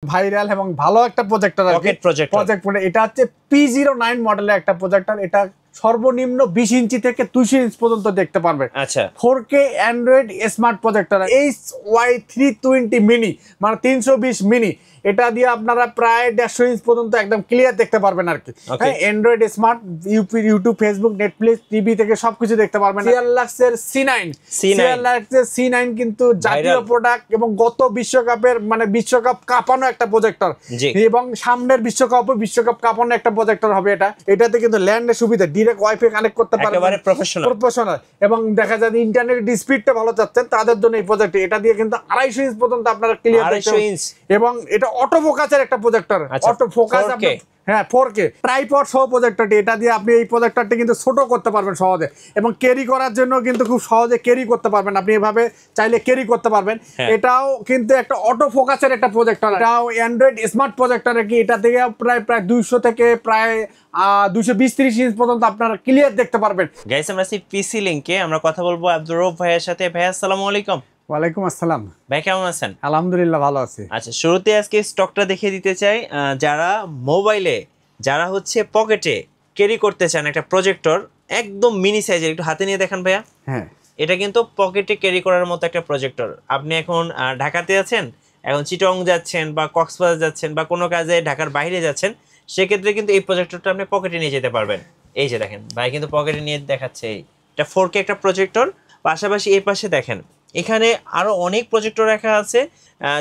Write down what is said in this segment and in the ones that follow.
Viral এবং ভালো একটা প্রজেক্টর এটা হচ্ছে P09 মডেলের একটা প্রজেক্টর। এটা সর্বনিম্ন 20 ইঞ্চি থেকে 200 ইঞ্চ পর্যন্ত দেখতে পারবে। আচ্ছা 4K Android smart projector HY320 mini মানে 320 মিনি। এটা দিয়ে আপনারা প্রায় 150 ইঞ্চ পর্যন্ত একদম ক্লিয়ার দেখতে পারবেন আর কি। হ্যাঁ, Android smart YouTube, Facebook, Netflix, TV থেকে সবকিছু দেখতে পারবেন। সিয়ারলাক্সের C9 কিন্তু জাতীয় প্রোডাক্ট এবং গত বিশ্বকাপের মানে বিশ্বকাপ কাঁপানো একটা প্রজেক্টর এবং সামনের বিশ্বকাপ কাঁপানো একটা প্রজেক্টর হবে। এটাতে কিন্তু ল্যান্ডের সুবিধা, ডাইরেক্ট ওয়াইফাই কানেক্ট করতে পারবেন, একেবারে প্রফেশনাল এবং দেখা যায় ইন্টারনেট স্পিডটা ভালো চাচ্ছেন তাদের জন্য এই প্রজেক্ট। এটা দিয়ে কিন্তু 250 ইঞ্চ পর্যন্ত আপনারা ক্লিয়ার দেখতে পাবেন এবং এটা অটো ফোকাসের একটা প্রজেক্টর। অটো ফোকাস হ্যাঁ 4K ট্রাইপড সহ প্রজেক্টরটি। এটা দিয়ে আপনি এই প্রজেক্টরটি কিন্তু ছোট করতে পারবেন সহজে এবং ক্যারি করার জন্য কিন্তু খুব সহজে ক্যারি করতে পারবেন। আপনি এভাবে চাইলে ক্যারি করতে পারবেন। এটাও কিন্তু একটা অটো ফোকাসের একটা প্রজেক্টর। এটাও অ্যান্ড্রয়েড স্মার্ট প্রজেক্টর কি। এটা থেকে প্রায় 200 থেকে প্রায় 220-30 ইঞ্চ পর্যন্ত আপনারা ক্লিয়ার দেখতে পারবেন। গাইস আমরা পিসি লিংকে আমরা কথা বলবো আব্দুর রউফ ভাইয়ের সাথে। ভাই আসসালামু আলাইকুম। ওয়ালাইকুম আসসালাম। ভাই কেমন আছেন? আলহামদুলিল্লাহ ভালো আছি। আচ্ছা শুরুতে আজকে স্টকটা দেখিয়ে দিতে চাই। যারা মোবাইলে যারা হচ্ছে পকেটে ক্যারি করতে চান একটা প্রজেক্টর একদম মিনি সাইজের, একটু হাতে নিয়ে দেখান ভাইয়া। হ্যাঁ এটা কিন্তু পকেটে ক্যারি করার মতো একটা প্রজেক্টর। আপনি এখন ঢাকাতে আছেন, এখন চিটং যাচ্ছেন বা কক্সবাজার যাচ্ছেন বা কোনো কাজে ঢাকার বাইরে যাচ্ছেন, সেক্ষেত্রে কিন্তু এই প্রজেক্টরটা আপনি পকেটে নিয়ে যেতে পারবেন। এই যে দেখেন ভাই কিন্তু পকেটে নিয়ে দেখাচ্ছে। এটা 4K একটা প্রজেক্টর। পাশাপাশি এই পাশে দেখেন এখানে আরো অনেক প্রজেক্টর রাখা আছে।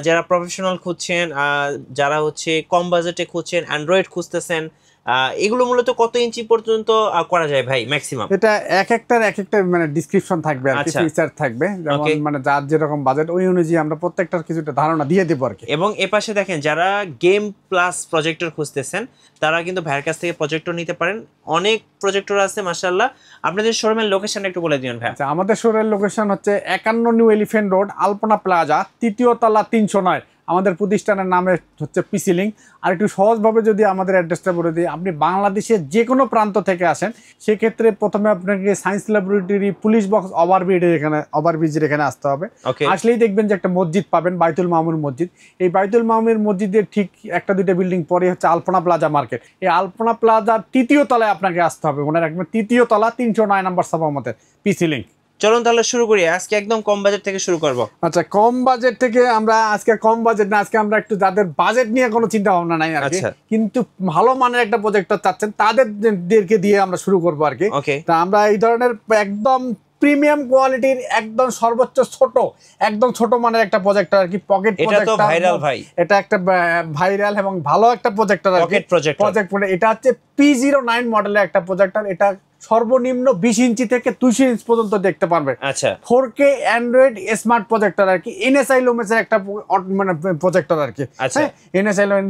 যারা প্রফেশনাল খুঁজছেন, যারা হচ্ছে কম বাজেটে খুঁজছেন, অ্যান্ড্রয়েড খুঁজতেছেন, এগুলো মূলত কত ইঞ্চি পর্যন্ত করা যায় ভাই ম্যাক্সিমাম? এটা এক একটা মানে ডেসক্রিপশন থাকবে আর কি, ফিচার থাকবে, যেমন মানে যার যেরকম বাজেট ওই অনুযায়ী আমরা প্রত্যেকটার কিছুটা ধারণা দিয়ে দেব আর কি। এবং এই পাশে দেখেন যারা গেম প্লাস প্রজেক্টর খুঁজতেছেন তারা কিন্তু ভাইয়ের কাছ থেকে প্রজেক্টর নিতে পারেন। অনেক প্রজেক্টর আছে মাশাআল্লাহ। আপনাদের শোরুমের লোকেশন একটু বলে দিন ভাই। আচ্ছা, আমাদের শোরুমের লোকেশন হচ্ছে 51 নিউ এলিফ্যান্ট রোড, আলপনা প্লাজা, 3য় তলা, 309। আমাদের প্রতিষ্ঠানের নামে হচ্ছে পিসি লিংক। আর একটু সহজভাবে যদি আমাদের অ্যাড্রেসটা বলে দিই, আপনি বাংলাদেশের যে কোনো প্রান্ত থেকে আসেন সেক্ষেত্রে প্রথমে আপনাকে সায়েন্স ল্যাবরেটরি পুলিশ বক্স ওভারব্রিজের এখানে আসতে হবে। আসলেই দেখবেন যে একটা মসজিদ পাবেন, বাইতুল মামুর মসজিদ। এই বাইতুল মামুর মসজিদের ঠিক 1-2টা বিল্ডিং পরে হচ্ছে আলপনা প্লাজা মার্কেট। এই আলপনা প্লাজার 3য় তলায় আপনাকে আসতে হবে। ওনার একদম 3য় তলা, 309 নম্বর সব আমাদের পিসি লিংক। চলুন তাহলে শুরু করি। আজকে একদম কম বাজেট থেকে শুরু করব। আচ্ছা, কম বাজেট থেকে আমরা আজকে কম বাজেট না, আজকে আমরা একটু যাদের বাজেট নিয়ে কোনো চিন্তা ভাবনা নাই আর কি, কিন্তু ভালো মানের একটা প্রজেক্টর চাচ্ছেন তাদেরকে দিয়ে আমরা শুরু করবো আর কি। তা আমরা এই ধরনের একদম প্রিমিয়াম কোয়ালিটির একদম সর্বোচ্চ একদম ছোট মানের একটা প্রজেক্টর আর কি, পকেট প্রজেক্টর। ভাইরাল ভাই, এটা একটা ভাইরাল এবং ভালো একটা প্রজেক্টর আর কি, প্রজেক্টর। এটা হচ্ছে P09 মডেলের একটা প্রজেক্টর। এটা সর্বনিম্ন 20 ইঞ্চি থেকে 200 ইঞ্চ পর্যন্ত দেখতে পারবে। আচ্ছা 4K অ্যান্ড্রয়েড স্মার্ট প্রজেক্টর আর কি, NSI লুমেন্সের একটা মানে প্রজেক্টর আর কি। হ্যাঁ, NSI লুমেন্স।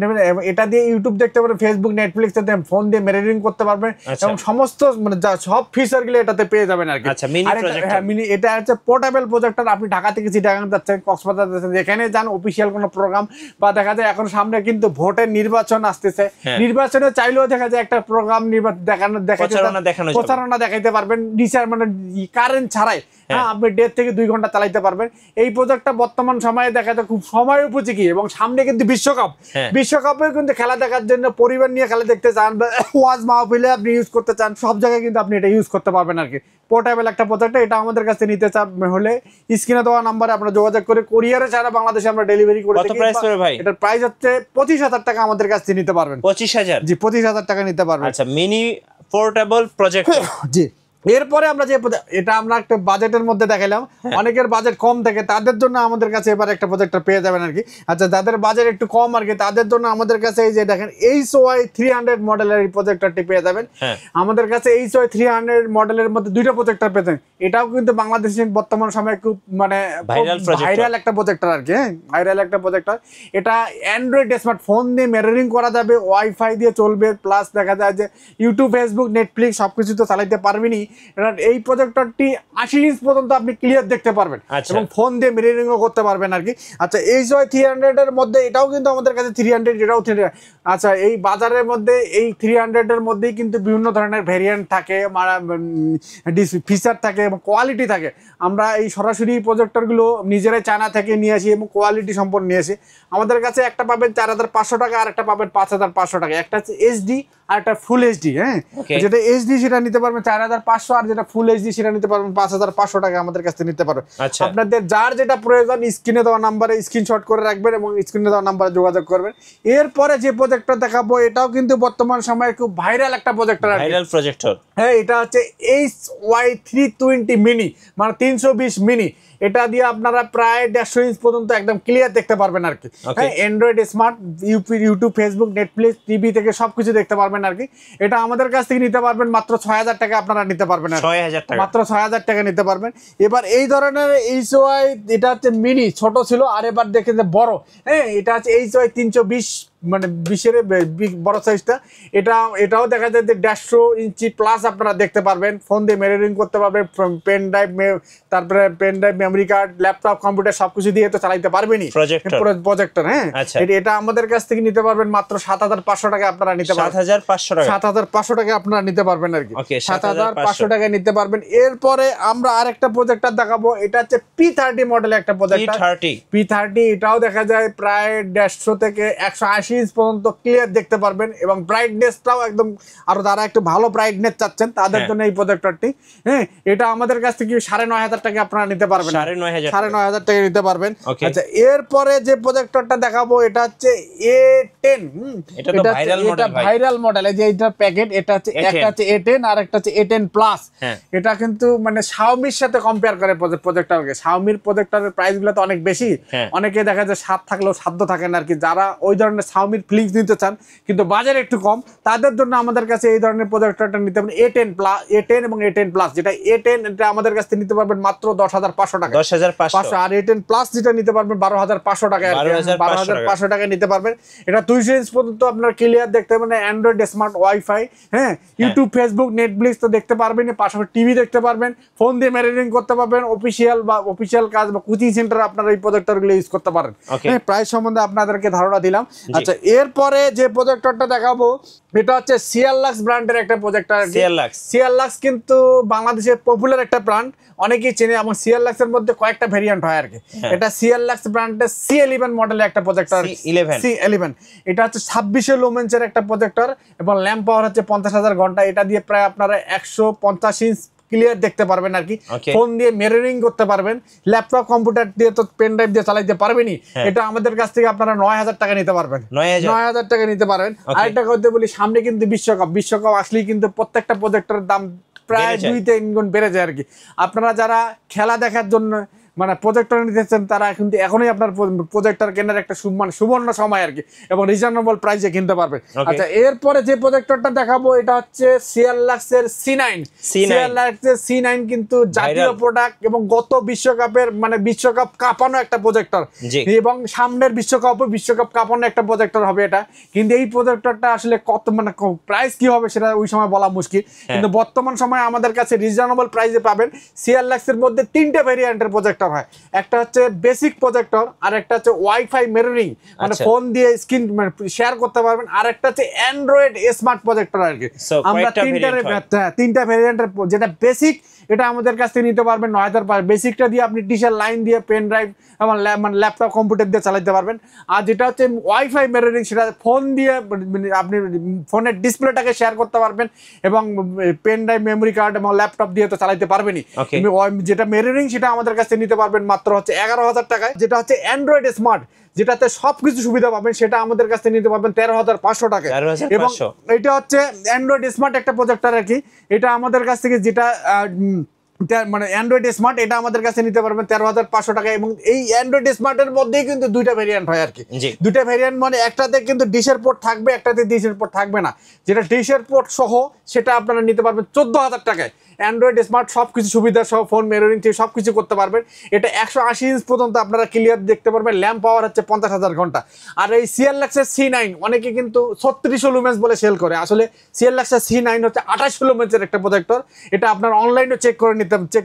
এটা দিয়ে ইউটিউব দেখতে পারবেন, ফেসবুক, নেটফ্লিক্স তে ফোন দিয়ে মিররিং করতে পারবেন এবং সমস্ত মানে সব ফিচার গুলো এটাতে পেয়ে যাবেন আর কি। আচ্ছা মিনি প্রজেক্টর। হ্যাঁ মিনি। এটা হচ্ছে পোর্টেবল প্রজেক্টর। আপনি ঢাকা থেকে চিটাগাং যাচ্ছেন, কক্সবাজার যাচ্ছেন, যেখানে যান অফিসিয়াল কোনো প্রোগ্রাম বা দেখা যায় এখন সামনে কিন্তু ভোটের নির্বাচন আসতেছে, নির্বাচনে চাইলেও দেখা যায় একটা প্রোগ্রাম প্রচারণা দেখাইতে পারবেন মানে কারেন্ট ছাড়াই। হ্যাঁ, আপনি 1.5 থেকে 2 ঘন্টা চালাইতে পারবেন। এই প্রজেক্টটা বর্তমান সময়ে দেখা যায় খুব সময় উপযোগী এবং সামনে কিন্তু বিশ্বকাপে কিন্তু খেলা দেখার জন্য পরিবার নিয়ে খেলা দেখতে চান বা ওয়াজ মাহফিলে আপনি ইউজ করতে চান, সব জায়গায় কিন্তু আপনি এটা ইউজ করতে পারবেন আর কি। পোর্টেবল একটা প্রজেক্টর। এটা আমাদের কাছে নিতে চান হলে স্ক্রিনে দেওয়া নাম্বারে আপনারা যোগাযোগ করে কুরিয়ারে সারা বাংলাদেশে আমরা ডেলিভারি করে থাকি। কত প্রাইস পড়বে ভাই? এটার প্রাইস হচ্ছে 25,000 টাকা আমাদের কাছ থেকে নিতে পারবেন। 25,000? জি 25,000 টাকা নিতে পারবেন। আচ্ছা মিনি পোর্টেবল প্রজেক্টর। জি। এরপরে আমরা এটা আমরা একটা বাজেটের মধ্যে দেখাইলাম, অনেকের বাজেট কম থাকে তাদের জন্য আমাদের কাছে এবার একটা প্রজেক্টর পেয়ে যাবেন আর কি। আচ্ছা, যাদের বাজেট একটু কম আর কি তাদের জন্য আমাদের কাছে এই যে দেখেন HY300 মডেলের এই প্রজেক্টরটি পেয়ে যাবেন। আমাদের কাছে HY300 মডেলের মধ্যে 2টা প্রজেক্টর পেতেন। এটাও কিন্তু বাংলাদেশের বর্তমান সময়ে খুব মানে ভাইরাল একটা প্রজেক্টর আর কি। হ্যাঁ, ভাইরাল একটা প্রজেক্টর। এটা অ্যান্ড্রয়েড স্মার্টফোন দিয়ে মিররিং করা যাবে, ওয়াইফাই দিয়ে চলবে, প্লাস দেখা যায় যে ইউটিউব, ফেসবুক, নেটফ্লিক্স সবকিছু তো চালাইতে পারবেনই। এই প্রজেক্টরটি 80 ইঞ্চ পর্যন্ত আপনি ক্লিয়ার দেখতে পারবেন এবং ফোন দিয়ে মিররিংও করতে পারবেন আর কি। আচ্ছা HY 300 এর মধ্যে এটাও কিন্তু আমাদের কাছে 300, এটাও 300। আচ্ছা এই বাজারের মধ্যে এই 300 এর মধ্যেই কিন্তু বিভিন্ন ধরনের ভেরিয়েন্ট থাকে, ফিচার থাকে এবং কোয়ালিটি থাকে। আমরা এই সরাসরি প্রজেক্টরগুলো নিজেরাই চায়না থেকে নিয়ে আসি এবং কোয়ালিটি সম্পন্ন নিয়ে আসি। আমাদের কাছে একটা পাবেন 4500 টাকা, আর একটা পাবেন 5500 টাকা। একটা হচ্ছে এইচডি আর একটা ফুল এইচডি। হ্যাঁ, যেটা এইচডি সেটা নিতে পারবেন 4500, আর যেটা ফুল এইচডি সেটা নিতে পারবেন 5500 টাকা আমাদের কাছ থেকে নিতে পারবেন। আপনাদের যার যেটা প্রয়োজন স্ক্রিনে দেওয়া নাম্বারে স্ক্রিনশট করে রাখবেন এবং স্ক্রিনে দেওয়া নাম্বারে যোগাযোগ করবেন। এরপরে যে প্রজেক্টর দেখাবো এটাও কিন্তু বর্তমান সময়ে খুব ভাইরাল একটা প্রজেক্টর। হ্যাঁ, এটা হচ্ছে HY 320 মিনি, মানে 320 মিনি। এটা দিয়ে আপনারা প্রায় 150 ইঞ্চ পর্যন্ত একদম ক্লিয়ার দেখতে পারবেন আর কি। হ্যাঁ, Android smart, YouTube, Facebook, Netflix, TV থেকে সবকিছু দেখতে পারবেন আর কি। এটা আমাদের কাছ থেকে নিতে পারবেন মাত্র 6000 টাকা। আপনারা নিতে পারবেন মাত্র 6000 টাকা নিতে পারবেন। এবার এই ধরনের HY, এটা হচ্ছে মিনি, ছোট ছিল, আর এবার দেখেন যে বড়। হ্যাঁ, এটা হচ্ছে HY 320, মানে 20-এর বড় সাইজটা। এটাও দেখা যায় যে 150 ইঞ্চি প্লাস আপনারা দেখতে পারবেন। ফোন দিয়ে মিররিং করতে পারবেন, পেন ড্রাইভ, তারপরে pen drive, memory card, laptop, computer সবকিছু দিয়ে তো চালাইতে পারবেনই প্রজেক্টর। হ্যাঁ, এটা আমাদের কাছ থেকে নিতে পারবেন মাত্র 7500 টাকা। আপনারা নিতে পারবেন 7500 টাকা আপনারা নিতে পারবেন আর কি। 7500 টাকা নিতে পারবেন। এরপরে আমরা আরেকটা প্রজেক্টর দেখাবো। এটা হচ্ছে P30 মডেলের একটা প্রজেক্টর। P30 এটাও দেখা যায় প্রায় 150 থেকে 180 ইঞ্চ পর্যন্ত ক্লিয়ার দেখতে পারবেন এবং ব্রাইটনেসটাও একদম, আরো যারা একটু ভালো ব্রাইটনেস চাচ্ছেন তাদের জন্য এই প্রজেক্টরটি। হ্যাঁ, এটা আমাদের কাছ থেকে 9500 টাকা আপনারা নিতে পারবেন। 9500 টাকা নিতে পারবেন। আচ্ছা, এরপরে যে প্রজেক্টরটা দেখাবো এটা হচ্ছে A10। এটা ভাইরাল মডেল। এই যে এটা প্যাকেট, এটা হচ্ছে একটা হচ্ছে A10 আর একটা হচ্ছে A10 প্লাস। এটা কিন্তু মানে শাওমির সাথে কম্পেয়ার করে প্রজেক্টরকে। শাওমির প্রজেক্টরের প্রাইসগুলো তো অনেক বেশি, অনেকে দেখা যায় স্বাদ থাকলেও সাধ্য থাকে না আর কি। যারা ওই ধরনের শাওমির ফিলিংস নিতে চান কিন্তু বাজার একটু কম, তাদের জন্য আমাদের কাছে এই ধরনের প্রজেক্টরটা নিতে পারেন। A10 প্লাস, A10 এবং A10 প্লাস। যেটা A10 এটা আমাদের কাছে নিতে পারবেন মাত্র 10500 টাকা। 10500। আর A10 প্লাস যেটা নিতে পারবেন 12500 টাকা। 12500 টাকা নিতে পারবেন। এটা 200 ইঞ্চ পর্যন্ত আপনার ক্লিয়ার দেখতে পাবেন। অ্যান্ড্রয়েড স্মার্ট, ওয়াইফাই, হ্যাঁ, ইউটিউব, ফেসবুক, নেটফ্লিক্স তো দেখতে পারবেন, পাশাপাশি টিভি দেখতে পারবেন, ফোন দিয়ে মিররিং করতে পারবেন, অফিসিয়াল কাজ বা কোচিং সেন্টারে আপনারা এই প্রজেক্টরগুলো ইউজ করতে পারেন। হ্যাঁ, প্রাইস সম্বন্ধে আপনাদেরকে ধারণা দিলাম। আচ্ছা, এরপরে যে প্রজেক্টরটা দেখাবো এটা হচ্ছে সিয়ারলাক্স ব্র্যান্ডের একটা প্রজেক্টর। সিয়ারলাক্স কিন্তু বাংলাদেশের পপুলার একটা ব্র্যান্ড, অনেকেই চেনে এবং সিয়ারলাক্স এর মধ্যে কয়েকটা ভেরিয়েন্ট হয় আর কি। এটা সিয়ারলাক্স ব্র্যান্ডের C11 মডেলের একটা প্রজেক্টর। C11 এটা হচ্ছে 26 লুমেন্সের একটা প্রজেক্টর এবং ল্যাম্প পাওয়ার হচ্ছে 50000 ঘন্টা। এটা দিয়ে প্রায় আপনারা 150 ইঞ্চ ক্লিয়ার দেখতে পারবেন আর কি। ফোন দিয়ে মিররিং করতে পারবেন, ল্যাপটপ, কম্পিউটার দিয়ে তো পেন ড্রাইভ দিয়ে চালাইতে পারবেনই। এটা আমাদের কাছ থেকে আপনারা 9000 টাকা নিতে পারবেন। 9000 টাকা নিতে পারবেন। আরেকটা কথা বলি, সামনে কিন্তু বিশ্বকাপ আসলেই কিন্তু প্রত্যেকটা প্রজেক্টরের দাম প্রায় 2-3 গুণ বেড়ে যায় আর কি। আপনারা যারা খেলা দেখার জন্য মানে প্রজেক্টর নিতেছেন তারা কিন্তু এখনই আপনার প্রজেক্টর কেনার একটা সুবর্ণ সময় আর কি, এবং রিজনেবল প্রাইসে কিনতে পারবেন। আচ্ছা, এরপরে যে প্রজেক্টরটা দেখাবো এটা হচ্ছে সিয়ারলাক্সের C9। সিয়ারলাক্সের C9 কিন্তু জাতীয় প্রোডাক্ট এবং গত বিশ্বকাপের মানে বিশ্বকাপ কাঁপানো একটা প্রজেক্টর, এবং সামনের বিশ্বকাপ কাঁপানো একটা প্রজেক্টর হবে এটা। কিন্তু এই প্রজেক্টরটা আসলে কত মানে প্রাইস কি হবে সেটা ওই সময় বলা মুশকিল, কিন্তু বর্তমান সময়ে আমাদের কাছে রিজনেবল প্রাইসে পাবেন। সিয়ারলাক্সের মধ্যে 3টে ভেরিয়েন্টের প্রজেক্টর হয়। একটা হচ্ছে বেসিক প্রজেক্টর, আর একটা হচ্ছে ওয়াইফাই মিররিং, মানে ফোন দিয়ে স্ক্রিন শেয়ার করতে পারবেন, আর একটা হচ্ছে অ্যান্ড্রয়েড স্মার্ট প্রজেক্টর আর কি। আমরা তিনটা ভেরিয়েন্টের, যেটা বেসিক এটা আমাদের কাছ থেকে নিতে পারবেন 9000। বেসিকটা দিয়ে আপনি টিচার লাইন দিয়ে পেন ড্রাইভ এবং ল্যাপটপ, কম্পিউটার দিয়ে চালাতে পারবেন। আর যেটা হচ্ছে ওয়াইফাই মিররিং সেটা ফোন দিয়ে আপনি ফোনের ডিসপ্লেটাকে শেয়ার করতে পারবেন এবং পেন ড্রাইভ, মেমোরি কার্ড এবং ল্যাপটপ দিয়ে তো চালাতে পারবেনই। যেটা মিররিং সেটা আমাদের কাছে নিতে পারবেন মাত্র হচ্ছে 11000 টাকায়। যেটা হচ্ছে অ্যান্ড্রয়েড স্মার্ট, যেটাতে সবকিছু সুবিধা পাবেন, সেটা আমাদের কাছে নিতে পারবেন 13500 টাকায়। এবং এটা হচ্ছে অ্যান্ড্রয়েড স্মার্ট একটা প্রজেক্টর আর কি। এটা আমাদের কাছ থেকে যেটা মানে অ্যান্ড্রয়েড স্মার্ট, এটা আমাদের কাছে নিতে পারবেন 13500 টাকা। এবং এই অ্যান্ড্রয়েড স্মার্টের মধ্যেই কিন্তু দুইটা ভেরিয়েন্ট হয় আর কি। দুইটা ভেরিয়েন্ট মানে একটাতে কিন্তু ডিশের পোর্ট থাকবে, একটাতে ডিশের পোর্ট থাকবে না। যেটা ডিশের পোর্ট সহ সেটা আপনারা নিতে পারবেন 14000 টাকায়, অ্যান্ড্রয়েড স্মার্ট সবকিছু সুবিধা সহ ফোন মিররিং থেকে সবকিছু করতে পারবেন। এটা 180 ইঞ্চ পর্যন্ত আপনারা ক্লিয়ার দেখতে পারবেন। ল্যাম্প পাওয়ার হচ্ছে 50,000 ঘন্টা। আর এই সিএলএক্সের C9 অনেকে কিন্তু 36 লুমেন্স বলে সেল করে, আসলে সিএলএক্সের C9 হচ্ছে 28 লুমেন্সের একটা প্রজেক্টর। এটা আপনার অনলাইনে চেক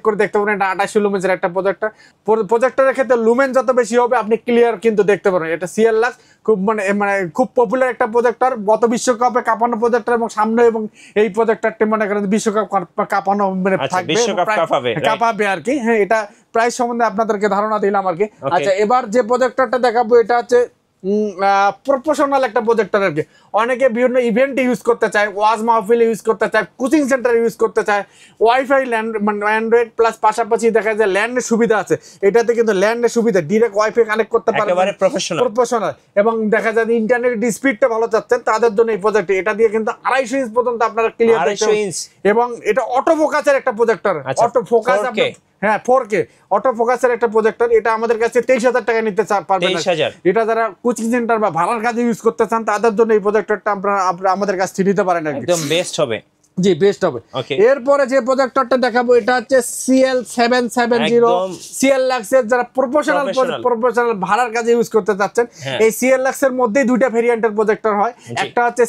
করে দেখতে পারেন, এটা 28 লুমেন্সের একটা প্রজেক্টর। প্রজেক্টরের ক্ষেত্রে লুমেন যত বেশি হবে আপনি ক্লিয়ার কিন্তু দেখতে পারেন। এটা সিএলএক্স খুব খুব পপুলার একটা প্রজেক্টর, গত বিশ্বকাপে কাঁপানো প্রজেক্টর, এবং সামনে এবং এই প্রজেক্টরটি মনে করেন বিশ্বকাপ কাঁপানো থাকবে, কাঁপাবে আর কি। হ্যাঁ, এটা প্রাইস সম্বন্ধে আপনাদেরকে ধারণা দিলাম আর কি। আচ্ছা, এবার যে প্রজেক্টরটা দেখাবো এটা হচ্ছে প্রফেশনাল একটা প্রজেক্টর আর কি। অনেকে বিভিন্ন ইভেন্টে ইউজ করতে চায়, ওয়াজ মাহফিলে ইউজ করতে চায়, কোচিং সেন্টারে ইউজ করতে চায়, ওয়াইফাই ল্যান্ড অ্যান্ড্রয়েড প্লাস পাশাপাশি দেখা যায় ল্যান্ডের সুবিধা আছে। এটাতে কিন্তু ল্যান্ডের সুবিধা ডিরেক্ট ওয়াইফাই কানেক্ট করতে পারবেন, একেবারে প্রফেশনাল। এবং দেখা যায় ইন্টারনেট স্পিডটা ভালো চাচ্ছেন তাদের জন্য এই প্রজেক্ট। এটা দিয়ে কিন্তু 250 ইঞ্চ পর্যন্ত আপনারা ক্লিয়ার দেখতে পাবেন। এবং এটা অটো ফোকাসের একটা প্রজেক্টর, অটো ফোকাস, হ্যাঁ 4K অটো ফোকাসের একটা প্রজেক্টর। এটা আমাদের কাছে 23,000 টাকা নিতে পারবেন। এটা যারা কোচিং সেন্টার বা ভাড়ার কাজে ইউজ করতে চান তাদের জন্য এই প্রজেক্টরটা আপনারা আমাদের কাছ থেকে নিতে পারেন, একদম বেস্ট হবে। জি, বেস্ট হবে। এরপরে যে প্রজেক্টরটা দেখাবো এটা হচ্ছে CL770 সিএলএক্স এর, যারা প্রফেশনাল ভাড়ার কাজে ইউজ করতে চাচ্ছেন। এই সিএলএক্স এর মধ্যেই দুইটা ভেরিয়েন্টের প্রজেক্টর হয়, একটা হচ্ছে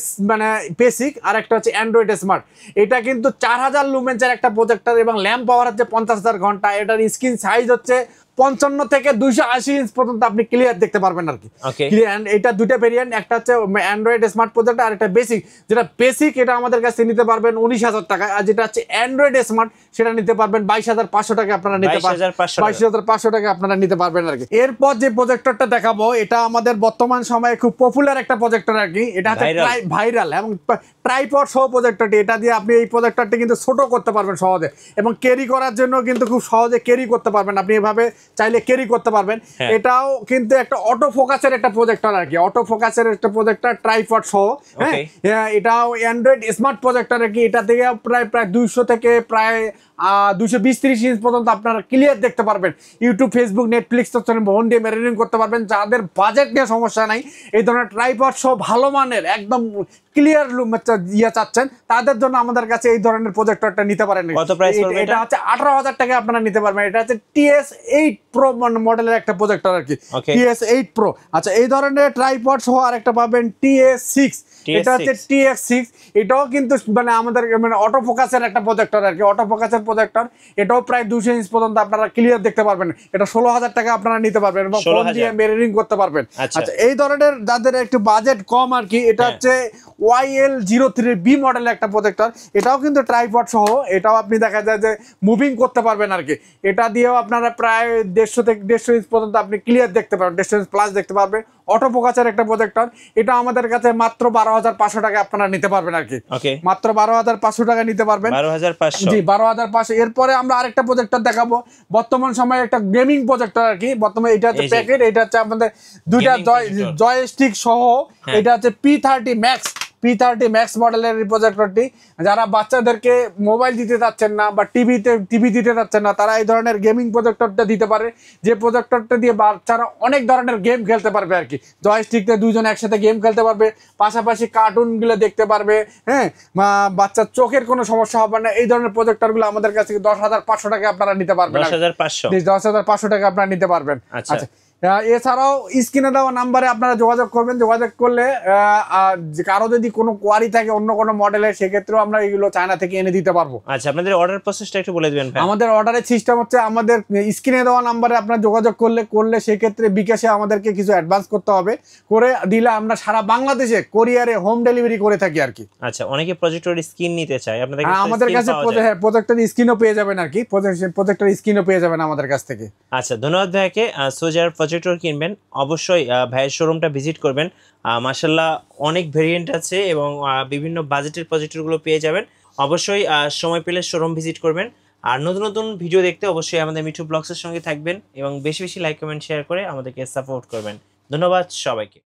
বেসিক আর একটা হচ্ছে অ্যান্ড্রয়েড স্মার্ট। এটা কিন্তু 4000 লুমেন্সের একটা প্রজেক্টর এবং ল্যাম্প পাওয়ার হচ্ছে 50,000 ঘন্টা। এটার স্ক্রিন সাইজ হচ্ছে 55 থেকে 280 ইঞ্চ পর্যন্ত আপনি ক্লিয়ার দেখতে পারবেন আর কি। এটা দুইটা ভেরিয়েন্ট, একটা হচ্ছে অ্যান্ড্রয়েড স্মার্ট প্রজেক্টর আর একটা বেসিক। যেটা বেসিক এটা আমাদের কাছে নিতে পারবেন 19,000 টাকা, আর যেটা হচ্ছে অ্যান্ড্রয়েড স্মার্ট সেটা নিতে পারবেন 22,500 টাকা আপনারা নিতে পারবেন, 22,500 টাকা আপনারা নিতে পারবেন আর কি। এরপর যে প্রজেক্টরটা দেখাবো এটা আমাদের বর্তমান সময়ে খুব পপুলার একটা প্রজেক্টর আর কি। এটা হচ্ছে ভাইরাল এবং ট্রাইপড সহ প্রজেক্টরটি। এটা দিয়ে আপনি এই প্রজেক্টরটি কিন্তু ছোট করতে পারবেন সহজে, এবং ক্যারি করার জন্য কিন্তু খুব সহজে ক্যারি করতে পারবেন, আপনি এভাবে চাইলে ক্যারি করতে পারবেন। এটাও কিন্তু একটা অটো ফোকাসের একটা প্রজেক্টর আর কি, অটো ফোকাসের একটা প্রজেক্টর ট্রাইপড সহ। হ্যাঁ, এটাও অ্যান্ড্রয়েড স্মার্ট প্রজেক্টর আর কি। এটা থেকে প্রায় 200 থেকে প্রায় 220-30 ইঞ্চ পর্যন্ত আপনারা ক্লিয়ার দেখতে পারবেন। ইউটিউব, ফেসবুক, নেটফ্লিক্স ফোন দিয়ে মিররিং করতে পারবেন। যাদের বাজেট নিয়ে সমস্যা নাই, এই ধরনের ট্রাইপড সহ ভালো মানের একদম ক্লিয়ার চাচ্ছেন তাদের জন্য আমাদের কাছে এই ধরনের প্রজেক্টরটা নিতে পারেন। এটা হচ্ছে 18,000 টাকা আপনারা নিতে পারবেন। এটা হচ্ছে TS8 Pro মডেলের একটা প্রজেক্টর আর কি, TS8 Pro। আচ্ছা, এই ধরনের ট্রাইপড সহ আরেকটা পাবেন TS6, এটা হচ্ছে TX6। এটাও কিন্তু আমাদের অটো ফোকাসের একটা প্রজেক্টর আর কি, অটো ফোকাসের প্রজেক্টর। এটাও প্রায় 200 ইঞ্চ পর্যন্ত আপনারা ক্লিয়ার দেখতে পারবেন। এটা 16,000 টাকা আপনারা নিতে পারবেন এবং ফোন দিয়ে মিররিং করতে পারবেন। আচ্ছা, এই ধরনের যাদের একটু বাজেট কম আর কি, এটা হচ্ছে YL03B মডেলের একটা প্রজেক্টর। এটাও কিন্তু ট্রাইপড সহ, এটাও আপনি দেখা যায় যে মুভিং করতে পারবেন আর কি। এটা দিয়েও আপনারা প্রায় 150 ইঞ্চ পর্যন্ত আপনি ক্লিয়ার দেখতে পারবেন, 150 ইঞ্চ প্লাস দেখতে পারবেন। অটো ফোকাসের একটা প্রজেক্টর। এটা আমাদের কাছে মাত্র 12,500 টাকা আপনারা নিতে পারবেন আর কি, মাত্র 12,500 টাকা নিতে পারবেন। 12,500, জি 12,500। এরপরে আমরা আরেকটা প্রজেক্টর দেখাবো, বর্তমান সময়ে একটা গেমিং প্রজেক্টর আর কি। বর্তমানে এটা হচ্ছে প্যাকেট, এটা হচ্ছে আমাদের দুইটা জয়স্টিক সহ। এটা হচ্ছে P30 Max মডেলের প্রজেক্টরটি। যারা বাচ্চাদেরকে মোবাইল দিতে চাচ্ছেন না বা টিভি দিতে চাচ্ছেন না, তারা এই ধরনের গেমিং প্রজেক্টরটা দিতে পারে, যে প্রজেক্টরটা দিয়ে বাচ্চারা অনেক ধরনের গেম খেলতে পারবে আর কি। জয়স্টিকতে দুইজন একসাথে গেম খেলতে পারবে, পাশাপাশি কার্টুনগুলো দেখতে পারবে। হ্যাঁ, বাচ্চার চোখের কোনো সমস্যা হবে না। এই ধরনের প্রজেক্টরগুলো আমাদের কাছ থেকে 10,500 টাকা আপনারা নিতে পারবেন। 10,500 টাকা আপনারা নিতে পারবেন। আচ্ছা, এছাড়াও স্ক্রিনে দেওয়া নাম্বারে আপনারা যোগাযোগ করবেন। যোগাযোগ করলে কারো যদি কোনো কোয়ারি থাকে অন্য কোনো মডেলের, সেক্ষেত্রেও আমরা এগুলো চায়না থেকে এনে দিতে পারবো। আচ্ছা, আপনাদের অর্ডার প্রসেসটা একটু বলে দিবেন। আমাদের অর্ডারের সিস্টেম হচ্ছে, আমাদের স্ক্রিনে দেওয়া নাম্বারে আপনারা যোগাযোগ করলে সেক্ষেত্রে বিকাশে আমাদেরকে কিছু অ্যাডভান্স করতে হবে, করে দিলে আমরা সারা বাংলাদেশে কোরিয়ারে হোম ডেলিভারি করে থাকি আর কি। আচ্ছা, অনেকে প্রজেক্টর স্ক্রিন নিতে চায়, আপনাদের কাছে আমাদের কাছে প্রজেক্টর স্ক্রিনও পেয়ে যাবেন আর কি, প্রজেক্টর স্ক্রিনও পেয়ে যাবেন আমাদের কাছ থেকে। আচ্ছা, ধন্যবাদ ভাইকে। সোজার প্রজেক্টর কিনবেন অবশ্যই ভাইয়ের শোরুমটা ভিজিট করবেন। মাশাআল্লাহ অনেক ভেরিয়েন্ট আছে এবং বিভিন্ন বাজেটের প্রজেক্টরগুলো পেয়ে যাবেন। অবশ্যই সময় পেলে শোরুম ভিজিট করবেন। আর নতুন নতুন ভিডিও দেখতে অবশ্যই আমাদের মিঠু ব্লগসের সঙ্গে থাকবেন এবং বেশি বেশি লাইক, কমেন্ট, শেয়ার করে আমাদেরকে সাপোর্ট করবেন। ধন্যবাদ সবাইকে।